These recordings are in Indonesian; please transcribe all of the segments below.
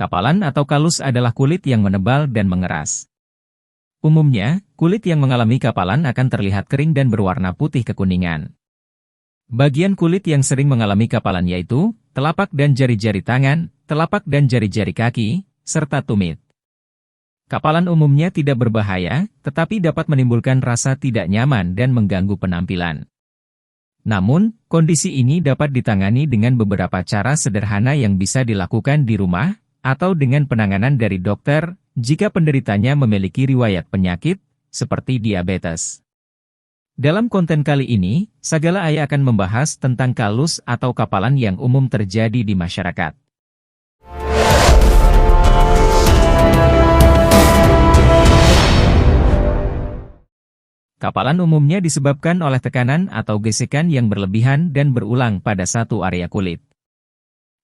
Kapalan atau kalus adalah kulit yang menebal dan mengeras. Umumnya, kulit yang mengalami kapalan akan terlihat kering dan berwarna putih kekuningan. Bagian kulit yang sering mengalami kapalan yaitu telapak dan jari-jari tangan, telapak dan jari-jari kaki, serta tumit. Kapalan umumnya tidak berbahaya, tetapi dapat menimbulkan rasa tidak nyaman dan mengganggu penampilan. Namun, kondisi ini dapat ditangani dengan beberapa cara sederhana yang bisa dilakukan di rumah, atau dengan penanganan dari dokter, jika penderitanya memiliki riwayat penyakit, seperti diabetes. Dalam konten kali ini, Sagala Ayah akan membahas tentang kalus atau kapalan yang umum terjadi di masyarakat. Kapalan umumnya disebabkan oleh tekanan atau gesekan yang berlebihan dan berulang pada satu area kulit.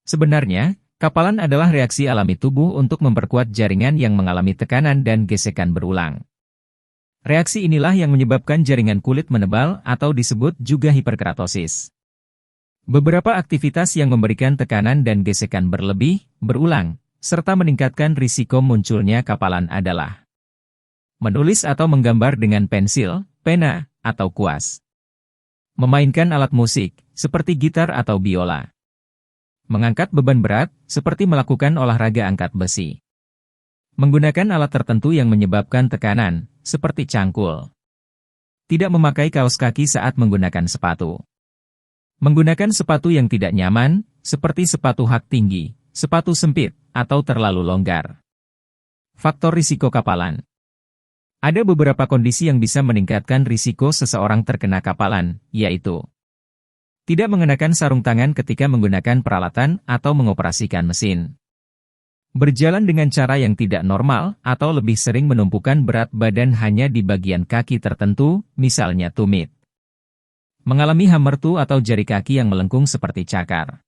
Sebenarnya, kapalan adalah reaksi alami tubuh untuk memperkuat jaringan yang mengalami tekanan dan gesekan berulang. Reaksi inilah yang menyebabkan jaringan kulit menebal atau disebut juga hiperkeratosis. Beberapa aktivitas yang memberikan tekanan dan gesekan berlebih, berulang, serta meningkatkan risiko munculnya kapalan adalah menulis atau menggambar dengan pensil, pena, atau kuas. Memainkan alat musik, seperti gitar atau biola. Mengangkat beban berat, seperti melakukan olahraga angkat besi. Menggunakan alat tertentu yang menyebabkan tekanan, seperti cangkul. Tidak memakai kaos kaki saat menggunakan sepatu. Menggunakan sepatu yang tidak nyaman, seperti sepatu hak tinggi, sepatu sempit, atau terlalu longgar. Faktor risiko kapalan. Ada beberapa kondisi yang bisa meningkatkan risiko seseorang terkena kapalan, yaitu tidak mengenakan sarung tangan ketika menggunakan peralatan atau mengoperasikan mesin. Berjalan dengan cara yang tidak normal atau lebih sering menumpukan berat badan hanya di bagian kaki tertentu, misalnya tumit. Mengalami hamertu atau jari kaki yang melengkung seperti cakar.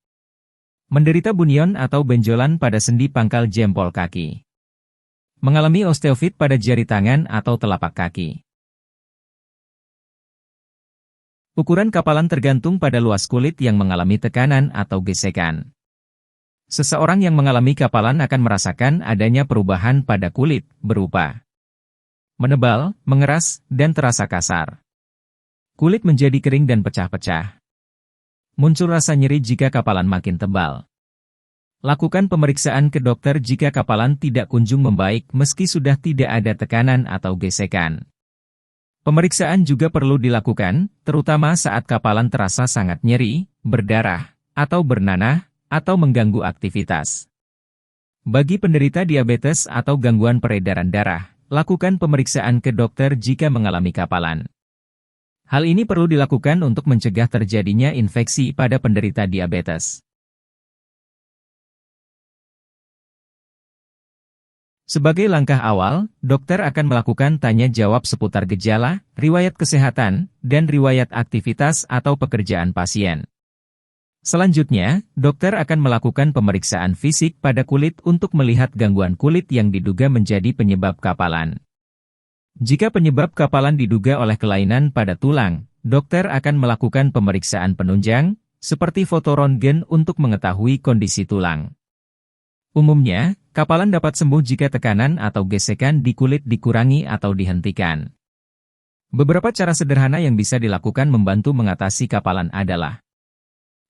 Menderita bunion atau benjolan pada sendi pangkal jempol kaki. Mengalami osteofit pada jari tangan atau telapak kaki. Ukuran kapalan tergantung pada luas kulit yang mengalami tekanan atau gesekan. Seseorang yang mengalami kapalan akan merasakan adanya perubahan pada kulit, berupa menebal, mengeras, dan terasa kasar. Kulit menjadi kering dan pecah-pecah. Muncul rasa nyeri jika kapalan makin tebal. Lakukan pemeriksaan ke dokter jika kapalan tidak kunjung membaik meski sudah tidak ada tekanan atau gesekan. Pemeriksaan juga perlu dilakukan, terutama saat kapalan terasa sangat nyeri, berdarah, atau bernanah, atau mengganggu aktivitas. Bagi penderita diabetes atau gangguan peredaran darah, lakukan pemeriksaan ke dokter jika mengalami kapalan. Hal ini perlu dilakukan untuk mencegah terjadinya infeksi pada penderita diabetes. Sebagai langkah awal, dokter akan melakukan tanya jawab seputar gejala, riwayat kesehatan, dan riwayat aktivitas atau pekerjaan pasien. Selanjutnya, dokter akan melakukan pemeriksaan fisik pada kulit untuk melihat gangguan kulit yang diduga menjadi penyebab kapalan. Jika penyebab kapalan diduga oleh kelainan pada tulang, dokter akan melakukan pemeriksaan penunjang, seperti foto röntgen untuk mengetahui kondisi tulang. Umumnya, kapalan dapat sembuh jika tekanan atau gesekan di kulit dikurangi atau dihentikan. Beberapa cara sederhana yang bisa dilakukan membantu mengatasi kapalan adalah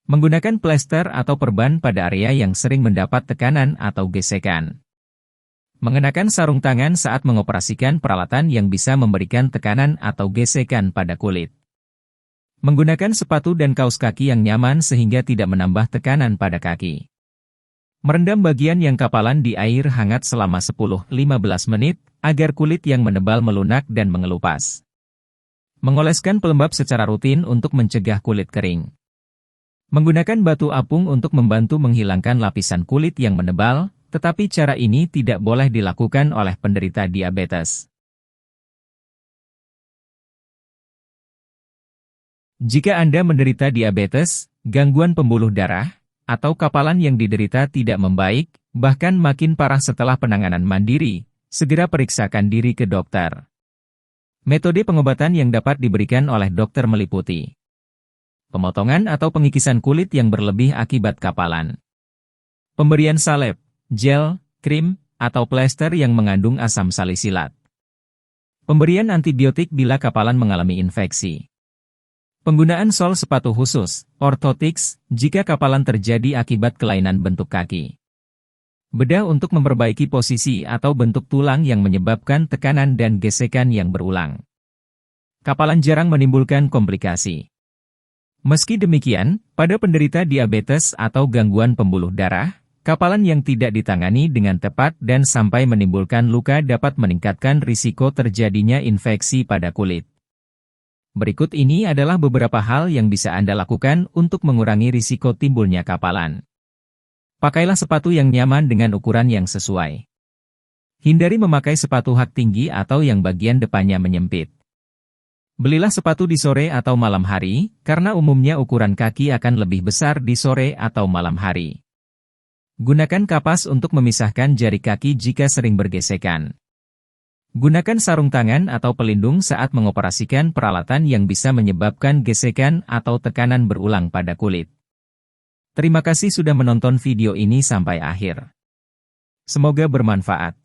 menggunakan plester atau perban pada area yang sering mendapat tekanan atau gesekan. Mengenakan sarung tangan saat mengoperasikan peralatan yang bisa memberikan tekanan atau gesekan pada kulit. Menggunakan sepatu dan kaos kaki yang nyaman sehingga tidak menambah tekanan pada kaki. Merendam bagian yang kapalan di air hangat selama 10-15 menit, agar kulit yang menebal melunak dan mengelupas. Mengoleskan pelembab secara rutin untuk mencegah kulit kering. Menggunakan batu apung untuk membantu menghilangkan lapisan kulit yang menebal, tetapi cara ini tidak boleh dilakukan oleh penderita diabetes. Jika Anda menderita diabetes, gangguan pembuluh darah, atau kapalan yang diderita tidak membaik, bahkan makin parah setelah penanganan mandiri, segera periksakan diri ke dokter. Metode pengobatan yang dapat diberikan oleh dokter meliputi pemotongan atau pengikisan kulit yang berlebih akibat kapalan, pemberian salep, gel, krim, atau plester yang mengandung asam salisilat. Pemberian antibiotik bila kapalan mengalami infeksi. Penggunaan sol sepatu khusus, orthotics, jika kapalan terjadi akibat kelainan bentuk kaki. Bedah untuk memperbaiki posisi atau bentuk tulang yang menyebabkan tekanan dan gesekan yang berulang. Kapalan jarang menimbulkan komplikasi. Meski demikian, pada penderita diabetes atau gangguan pembuluh darah, kapalan yang tidak ditangani dengan tepat dan sampai menimbulkan luka dapat meningkatkan risiko terjadinya infeksi pada kulit. Berikut ini adalah beberapa hal yang bisa Anda lakukan untuk mengurangi risiko timbulnya kapalan. Pakailah sepatu yang nyaman dengan ukuran yang sesuai. Hindari memakai sepatu hak tinggi atau yang bagian depannya menyempit. Belilah sepatu di sore atau malam hari, karena umumnya ukuran kaki akan lebih besar di sore atau malam hari. Gunakan kapas untuk memisahkan jari kaki jika sering bergesekan. Gunakan sarung tangan atau pelindung saat mengoperasikan peralatan yang bisa menyebabkan gesekan atau tekanan berulang pada kulit. Terima kasih sudah menonton video ini sampai akhir. Semoga bermanfaat.